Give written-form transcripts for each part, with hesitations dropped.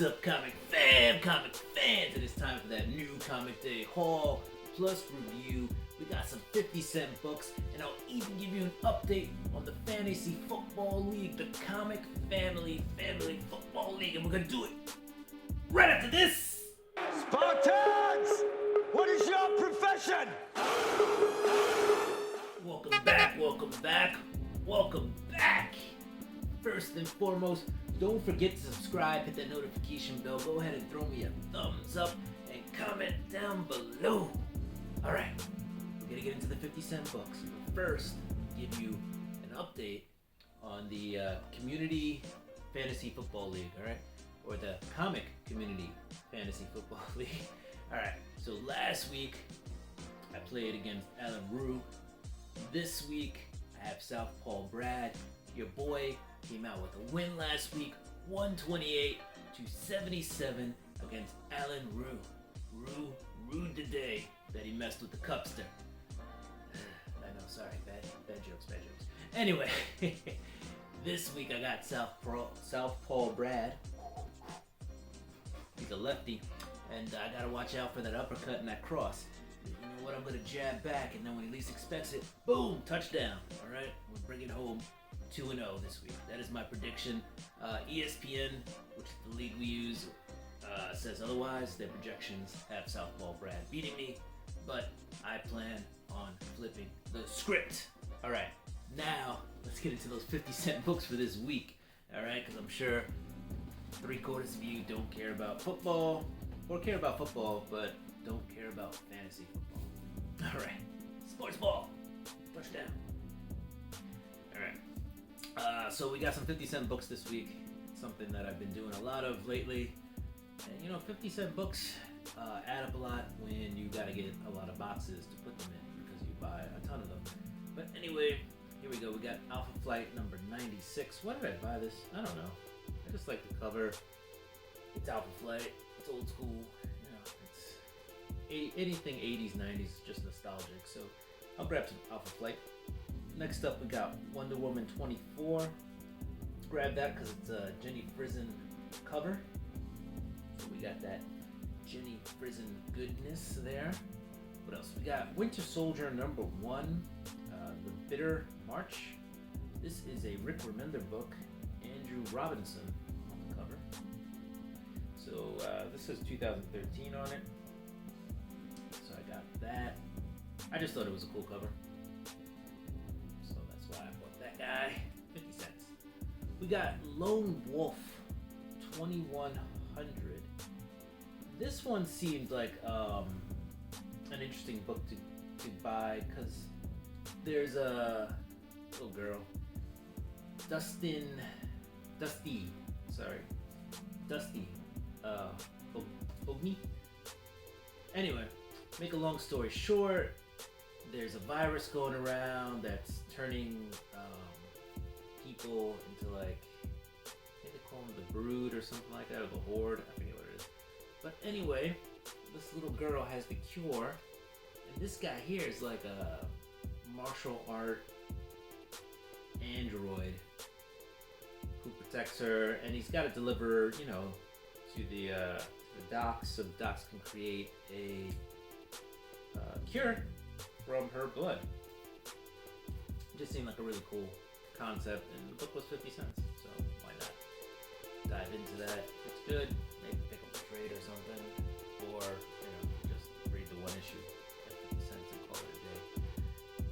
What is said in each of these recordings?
What's up, comic fans? It is time for that new Comic Day haul plus review. We got some 50-cent books, and I'll even give you an update on the Fantasy Football League, the Comic Family Football League, and we're gonna do it right after this. Spartans! What is your profession? Welcome back. First and foremost, don't forget to subscribe, hit that notification bell, go ahead and throw me a thumbs up, and comment down below. Alright, we're gonna get into the 50-cent books. But first, I'll give you an update on the Community Fantasy Football League, alright? Or the Comic Community Fantasy Football League. Alright, so last week, I played against Alan Rue. This week, I have Southpaw Brad. Your boy came out with a win last week, 128-77 against Alan Rue. Rue today that he messed with the cupster. I know, sorry, bad jokes. Anyway, this week I got Southpaw Brad. He's a lefty, and I gotta watch out for that uppercut and that cross. You know what? I'm gonna jab back, and then when he least expects it, boom, touchdown. All right, we'll bring it home 2-0 this week. That is my prediction. ESPN, which is the league we use, says otherwise. Their projections have Southpaw Brad beating me, but I plan on flipping the script. All right, now let's get into those 50-cent books for this week. All right, because I'm sure 3/4 of you don't care about football, or care about football, but don't care about fantasy football. All right, sports ball, touchdown. All right, so we got some 50-cent books this week. Something that I've been doing a lot of lately. And you know, 50-cent books add up a lot when you gotta get a lot of boxes to put them in because you buy a ton of them. But anyway, here we go. We got Alpha Flight number 96. Why did I buy this? I don't know. I just like the cover. It's Alpha Flight. It's old school. You know, it's anything 80s, 90s, just nostalgic. So I'll grab some Alpha Flight. Next up, we got Wonder Woman 24. Grab that because it's a Jenny Frison cover. So we got that Jenny Frison goodness there. What else? We got Winter Soldier number 1, The Bitter March. This is a Rick Remender book. Andrew Robinson on the cover. So this says 2013 on it. So I got that. I just thought it was a cool cover. So that's why I bought that guy. 50 cents. We got Lone Wolf 2100. This one seemed like an interesting book to buy because there's a little girl, Dusty, Bogni. Anyway, make a long story short, there's a virus going around that's turning people into, like, I think they call them the Brood or something like that, or the Horde, I forget what it is. But anyway, this little girl has the cure, and this guy here is like a martial art android who protects her, and he's got to deliver, you know, to the docs, so the docs can create a cure from her blood. It just seemed like a really cool concept, and the book was 50 cents, so why not dive into that? If it's good, maybe pick up a trade or something, or, you know, just read the one issue at 50 cents and call it a day.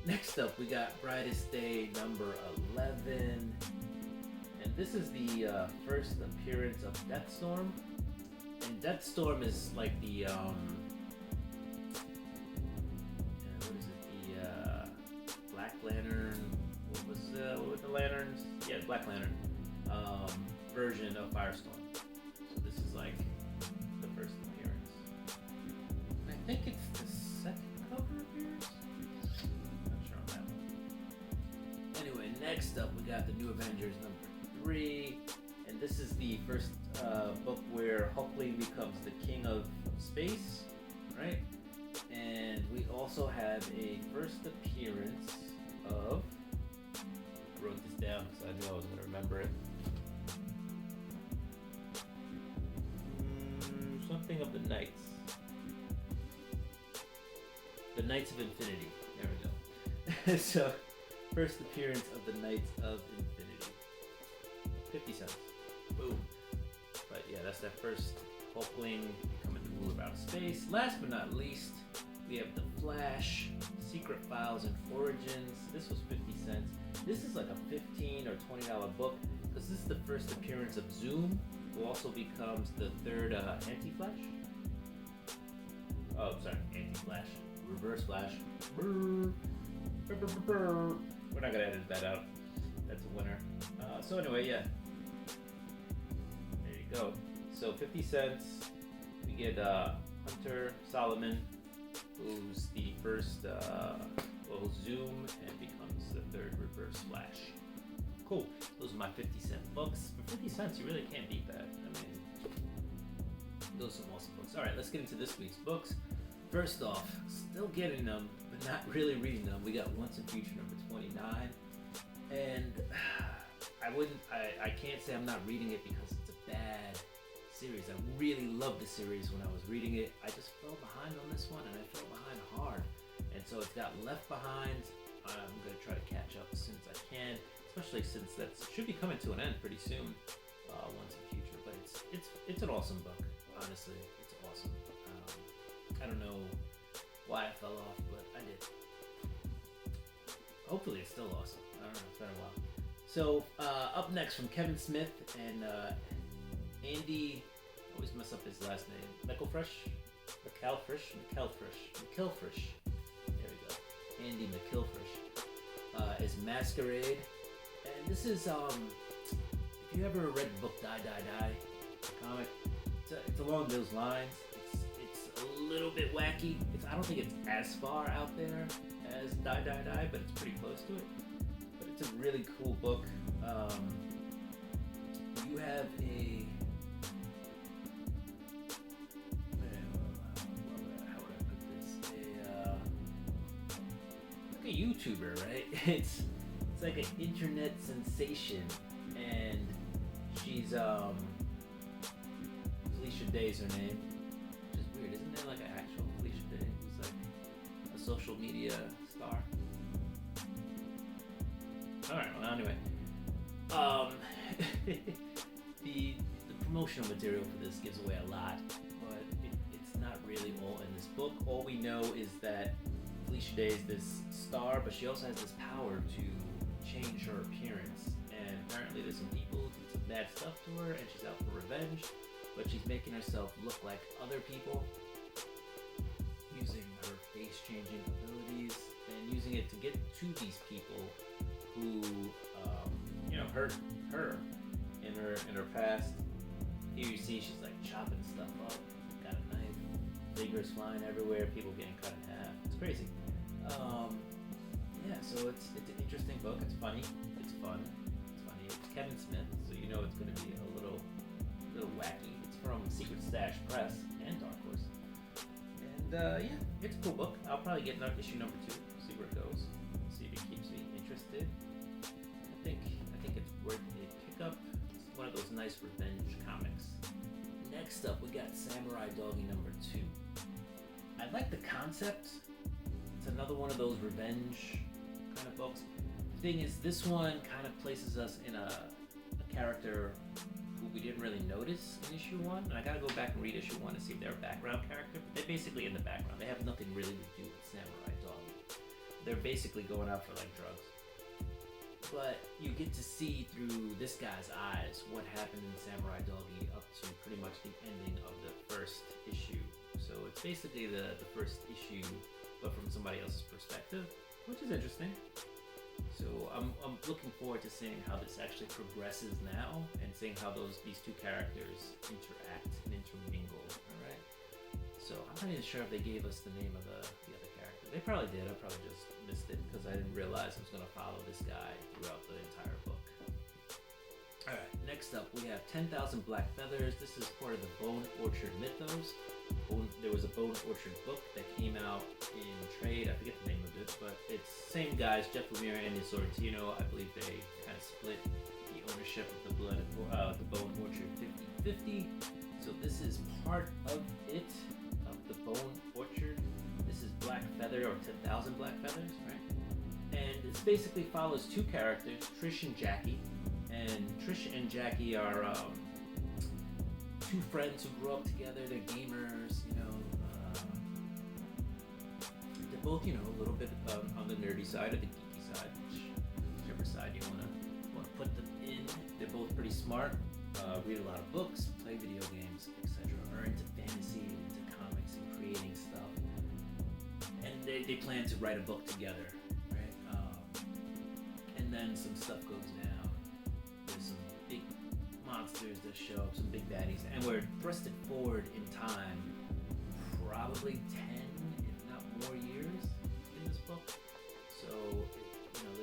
Next up, we got Brightest Day number 11. And this is the first appearance of Deathstorm. And Deathstorm is like the, what is it? The Black Lantern. What was the lanterns? Yeah, Black Lantern version of Firestorm. So this is like the first appearance. I think it's the second cover appearance. Not sure on that one. Anyway, next up we got the New Avengers number 3, and this is the first book where Hulkling becomes the king of space, right? And we also have a first appearance of, I wrote this down because I knew I was going to remember it. Opening of the Knights. The Knights of Infinity. There we go. So, first appearance of the Knights of Infinity. 50 cents. Boom. But yeah, that's that first Hulkling becoming the ruler of outer space. Last but not least, we have The Flash, Secret Files and Origins. This was 50 cents. This is like a $15 or $20 book because this is the first appearance of Zoom, who also becomes the third Anti-Flash. Oh, sorry, Anti-Flash. Reverse Flash. Brr. Brr, brr, brr, brr. We're not gonna edit that out. That's a winner. So anyway, yeah. There you go. So 50 cents. We get Hunter Solomon, who's the first Zoom and becomes the third Reverse Flash. Cool. Those are my 50-cent books. For 50 cents, you really can't beat that. I mean, those are some awesome books. All right, let's get into this week's books. First off, still getting them, but not really reading them. We got Once and Future number 29, and I can't say I'm not reading it because it's a bad series. I really loved the series when I was reading it. I just fell behind on this one, and I fell behind hard. And so it's got Left Behind. I'm going to try to catch up as soon as I can, especially since that should be coming to an end pretty soon, Once and Future. But it's an awesome book, honestly. It's awesome. I don't know why I fell off, but I did. Hopefully it's still awesome. I don't know, it's been a while. So, up next from Kevin Smith and Andy, I always mess up his last name, McElfresh? There we go. Andy McElfresh is Masquerade. And this is, if you ever read the book Die, Die, Die, the comic, it's along those lines. It's a little bit wacky. I don't think it's as far out there as Die, Die, Die, but it's pretty close to it. But it's a really cool book. You have how would I put this? Like a YouTuber, right? It's like an internet sensation, and she's Felicia Day's her name. Which is weird, isn't there like an actual Felicia Day who's like a social media star? Alright, well anyway. The promotional material for this gives away a lot, but it's not really all in this book. All we know is that Felicia Day is this star, but she also has this power to change her appearance. And apparently there's some people who did some bad stuff to her, and she's out for revenge, but she's making herself look like other people, using her face-changing abilities, and using it to get to these people who, hurt her in her past. Here you see she's like chopping stuff up, got a knife, fingers flying everywhere, people getting cut in half. It's crazy. Yeah, so it's an interesting book. It's funny. It's fun. It's funny. It's Kevin Smith, so you know it's going to be a little wacky. It's from Secret Stash Press and Dark Horse. And yeah, it's a cool book. I'll probably get issue number 2. See where it goes. See if it keeps me interested. I think it's worth a pickup. It's one of those nice revenge comics. Next up, we got Samurai Doggy number 2. I like the concept. It's another one of those revenge kind of books. The thing is, this one kind of places us in a character who we didn't really notice in issue 1. And I gotta go back and read issue 1 to see if they're a background character. But they're basically in the background. They have nothing really to do with Samurai Doggy. They're basically going out for like drugs. But you get to see through this guy's eyes what happened in Samurai Doggy up to pretty much the ending of the first issue. So it's basically the first issue, but from somebody else's perspective, which is interesting. So I'm looking forward to seeing how this actually progresses now, and seeing how these two characters interact and intermingle. All right. So I'm not even sure if they gave us the name of the other character. They probably did. I probably just missed it because I didn't realize I was going to follow this guy throughout the entire book. Alright, next up we have 10,000 Black Feathers. This is part of the Bone Orchard mythos. There was a Bone Orchard book that came out in trade. I forget the name of it, but it's same guys, Jeff Lemire and Andy Sorrentino. I believe they kind of split the ownership of the Bone Orchard 50-50. So So this is part of it, of the Bone Orchard. This is Black Feather, or 10,000 Black Feathers, right? And it basically follows two characters, Trish and Jackie. And Trish and Jackie are two friends who grew up together. They're gamers, you know. They're both, you know, a little bit on the nerdy side or the geeky side, whichever side you wanna put them in. They're both pretty smart. Read a lot of books, play video games, etc. Are into fantasy, into comics, and creating stuff. And they plan to write a book together, right? And then some stuff goes down. There's some big monsters that show up, some big baddies, and we're thrusted forward in time, probably 10, if not more years in this book. So, you know,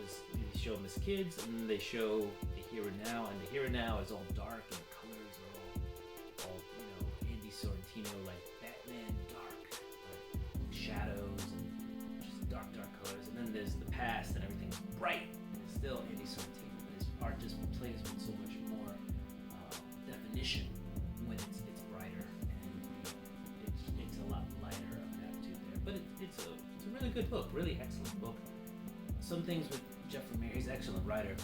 they show them as kids, and then they show the here and now, and the here and now is all dark, and the colors are all you know, Andy Sorrentino, like Batman dark, like shadows, and just dark colors. And then there's the past, and everything's bright, and it's still Andy Sorrentino, but his art just plays with so much more definition when it's brighter, and you know, it's a lot lighter of an attitude there. But it's a really good book, really excellent book. Some things with Jeff Lemire, he's an excellent writer.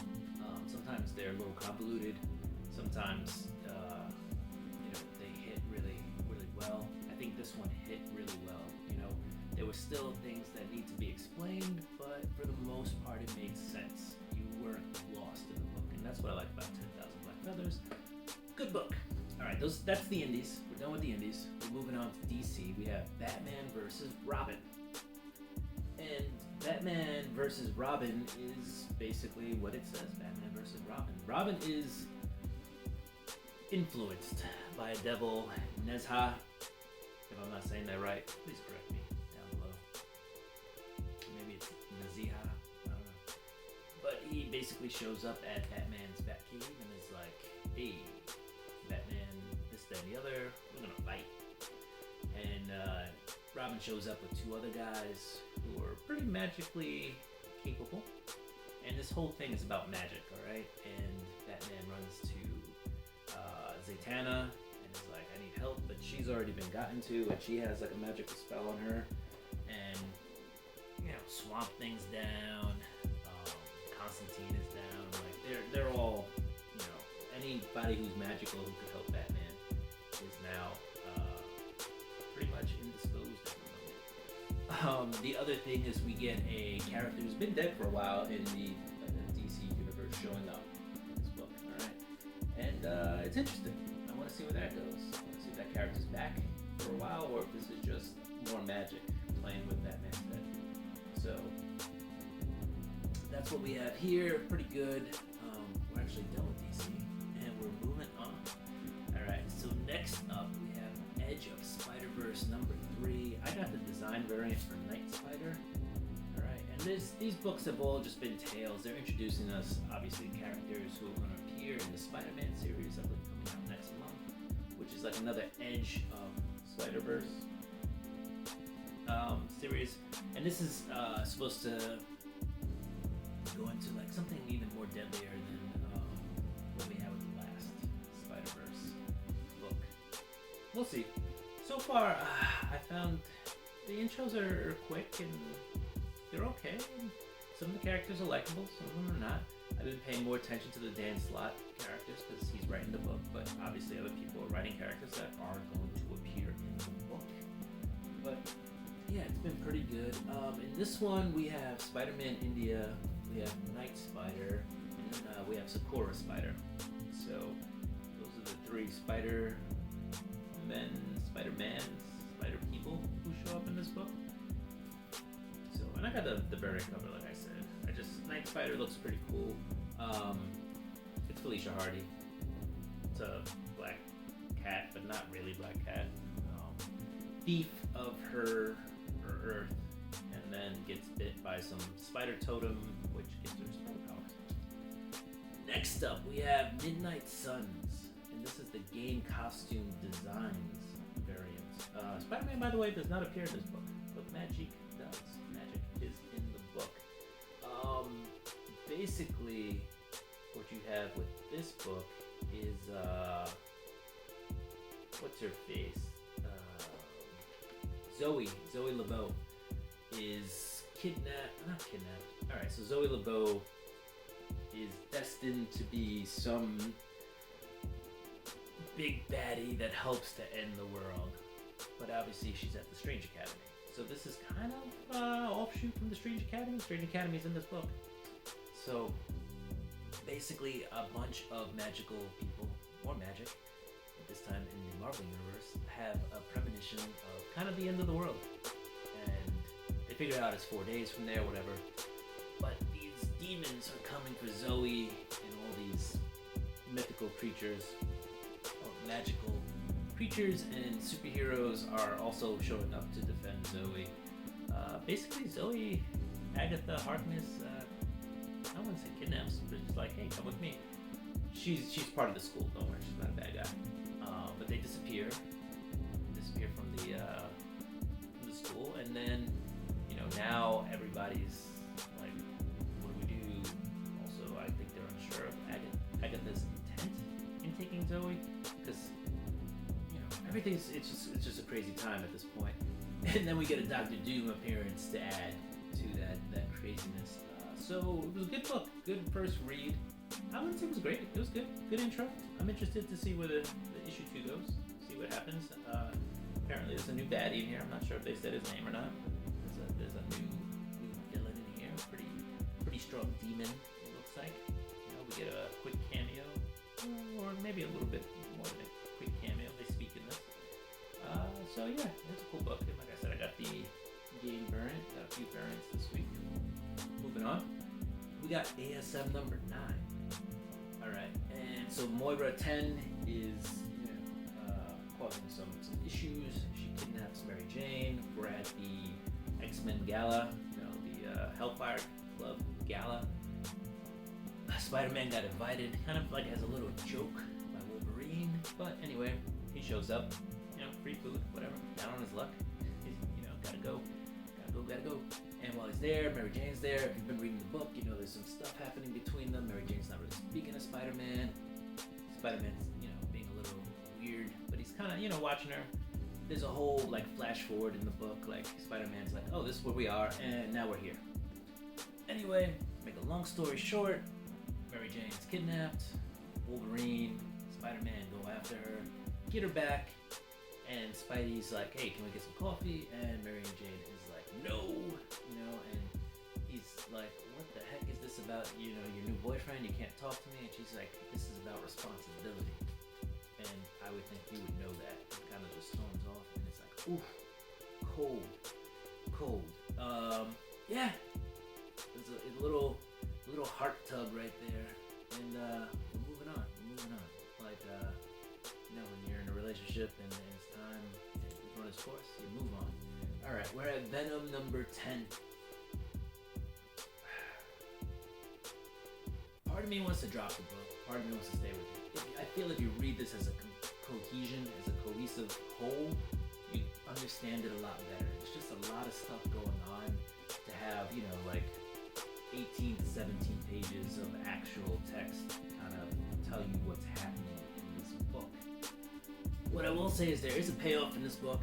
Sometimes they're a little convoluted. Sometimes, you know, they hit really well. I think this one hit really well. You know, there were still things that need to be explained, but for the most part, it made sense. You weren't lost in the book, and that's what I like about 10,000 Black Feathers. Good book. All right, that's the indies. We're done with the indies. We're moving on to DC. We have Batman versus Robin. And Batman versus Robin is basically what it says, Batman versus Robin. Robin is influenced by a devil, Nezha. If I'm not saying that right, please correct me down below. Maybe it's Neziha, I don't know. But he basically shows up at Batman's Batcave and is like, hey, Batman, this, that, and the other, we're gonna fight. And Robin shows up with two other guys who are pretty magically capable. And this whole thing is about magic, alright? And Batman runs to Zatanna and is like, I need help, but she's already been gotten to, and she has like a magical spell on her. And, you know, Swamp Thing's down, Constantine is down, like they're all, you know, anybody who's magical who could help Batman is now pretty much indisposed at the moment. The other thing is we get a character who's been dead for a while in the DC universe showing up in this book, alright? And it's interesting. I want to see where that goes. I want to see if that character's back for a while, or if this is just more magic playing with Batman's dead. So that's what we have here. Pretty good. We're actually done with DC, and we're moving on. Alright, so next up we have Edge of Spider-Verse number 3. I got the design variant for Night Spider. Alright, and these books have all just been tales. They're introducing us, obviously, characters who are going to appear in the Spider-Man series, I believe, coming out next month, which is like another Edge of Spider-Verse series. And this is supposed to go into like something even more deadlier than what we had with the last Spider-Verse book. We'll see. So far, I found the intros are quick and they're okay. Some of the characters are likable, some of them are not. I've been paying more attention to the Dan Slott characters because he's writing the book, but obviously other people are writing characters that are going to appear in the book. But yeah, it's been pretty good. In this one, we have Spider-Man India, we have Night Spider, and then we have Sakura Spider. So those are the three Spider people who show up in this book. So, and I got the variant cover, like I said. Night Spider looks pretty cool. It's Felicia Hardy. It's a black cat, but not really black cat. Thief of her Earth, and then gets bit by some spider totem, which gives her superpowers. Next up, we have Midnight Suns, and this is the game costume designs variant. Spider-Man, by the way, does not appear in this book, but Magic does. Magic is in the book. Basically, what you have with this book is what's her face? Zoe LeBeau is not kidnapped. Alright, so Zoe LeBeau is destined to be some big baddie that helps to end the world. But obviously she's at the Strange Academy. So this is kind of offshoot from the Strange Academy. Strange Academy is in this book. So basically a bunch of magical people, more magic, at this time in the Marvel Universe, have a premonition of kind of the end of the world. And they figure out it's 4 days from there, whatever. But these demons are coming for Zoe and all these mythical creatures, or magical creatures and superheroes are also showing up to defend Zoe. Basically, Zoe, Agatha Harkness, I wouldn't say kidnaps, but she's like, hey, come with me. She's part of the school, don't worry, she's not a bad guy. But they disappear from the school, and then, you know, now everybody's like, what do we do? Also, I think they're unsure of Agatha's intent in taking Zoe, because, you know, it's just a crazy time at this point. And then we get a Doctor Doom appearance to add to that craziness. So it was a good book, good first read. I wouldn't say it was great. It was good intro. I'm interested to see where the issue 2 goes. See what happens. Apparently there's a new baddie in here. I'm not sure if they said his name or not. There's a new villain in here. Pretty strong demon. It looks like. You know, we get a quick cameo, or maybe a little bit more than a quick cameo. They speak in this. So yeah, it's a cool book. And like I said, I got the game variant. Got a few variants this week. Moving on, we got ASM number 9. All right, and so Moira 10 is causing some issues. She kidnaps Mary Jane. We're at the X-Men Gala, the Hellfire Club Gala. Spider-Man got invited, kind of like as a little joke by Wolverine. But anyway, he shows up. Free food, whatever. Down on his luck. He's, gotta go. And while he's there, Mary Jane's there. If you've been reading the book, you know there's some stuff happening between them. Mary Jane's not really speaking to Spider-Man. Spider-Man's, being a little weird, but he's kind of, watching her. There's a whole, flash forward in the book. Spider-Man's like, oh, this is where we are, and now we're here. Anyway, make a long story short, Mary Jane's kidnapped. Wolverine, Spider-Man go after her, get her back. And Spidey's like, hey, can we get some coffee? And Mary Jane is like, no, and he's like, what the heck is this about, your new boyfriend? You can't talk to me. And she's like, this is about responsibility. And I would think you would know that. It kind of just storms off, and it's like, ooh, cold. Yeah, there's a little heart tug right there. And we're moving on. When you're in a relationship and it's time to run its course, you move on. Alright, we're at Venom number 10. Part of me wants to drop the book. Part of me wants to stay with it. I feel if you read this as a cohesive whole, you understand it a lot better. It's just a lot of stuff going on to have, 18 to 17 pages of actual text kind of tell you what's happening in this book. What I will say is there is a payoff in this book,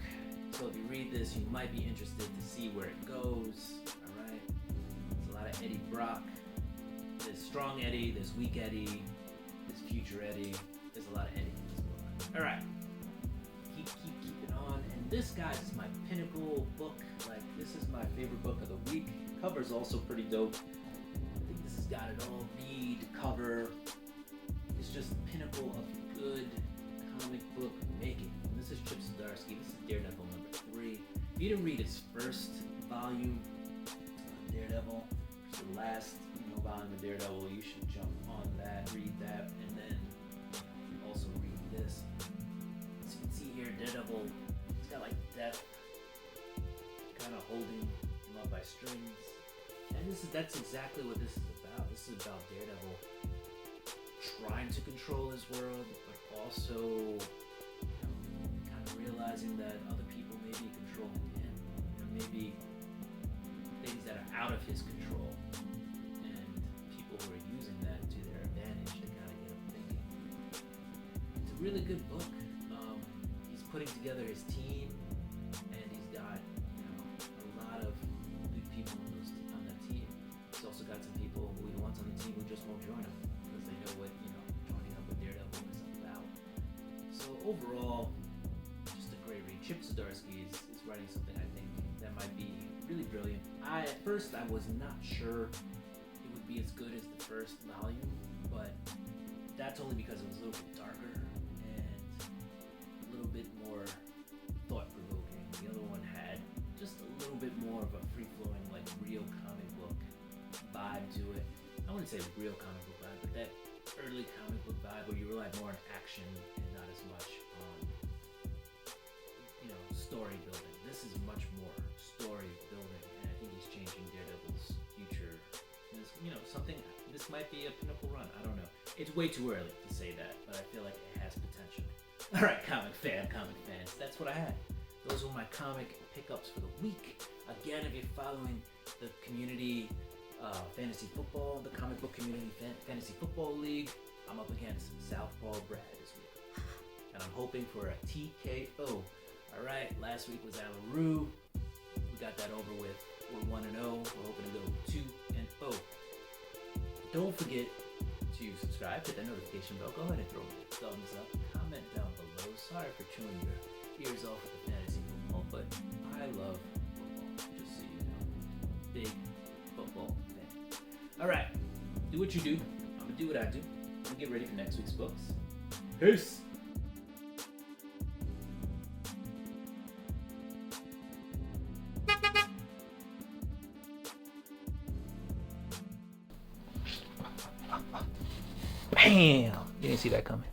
so if you read this, you might be interested to see where it goes. Alright? There's a lot of Eddie Brock. There's strong Eddie, there's weak Eddie, there's future Eddie. There's a lot of Eddie in this book. Alright. Keeping on. And this, guys, is my pinnacle book. This is my favorite book of the week. Cover's also pretty dope. I think this has got it all. Read, cover. It's just the pinnacle of good comic book making. And this is Chip Zdarsky. This is Daredevil number 3. If you didn't read his first volume, Daredevil, it's the last volume of Daredevil, you should jump on that, read that, and then also read this. As you can see here, Daredevil, he's got death kind of holding him up by strings. And that's exactly what this is about. This is about Daredevil trying to control his world, but also kind of realizing that other people may be controlling him. Maybe things that are out of his control, and people who are using that to their advantage to kind of get him thinking. It's a really good book. putting together his team, and he's got a lot of good people on that team. He's also got some people who he wants on the team who just won't join him because they know what joining up with Daredevil is about. So overall, just a great read. Chip Zdarsky is writing something I think that might be really brilliant. At first I was not sure it would be as good as the first volume, but that's only because it was a little bit darker and a little bit more thought-provoking. The other one had just a little bit more of a free-flowing, like real comic book vibe to it. I wouldn't say real comic book vibe, but that early comic book vibe where you rely more on action and not as much on story building. This is much more story building, and I think he's changing Daredevil's future. And this might be a pinnacle run. I don't know. It's way too early to say that, but I feel like it has potential. All right, comic fans, that's what I had. Those were my comic pickups for the week. Again, if you're following the community fantasy football, the comic book community fantasy football league, I'm up against Southpaw Brad this week, and I'm hoping for a TKO. All right, last week was Alaroo. We got that over with. We're 1-0. We're hoping to go 2-0. Don't forget to subscribe, hit that notification bell. Go ahead and throw me a thumbs up. Comment down below. Sorry for chewing your ears off with the fantasy football, but I love football. Just so you know, big football fan. All right, do what you do. I'm gonna do what I do. I'm gonna get ready for next week's books. Peace. Bam! You didn't see that coming.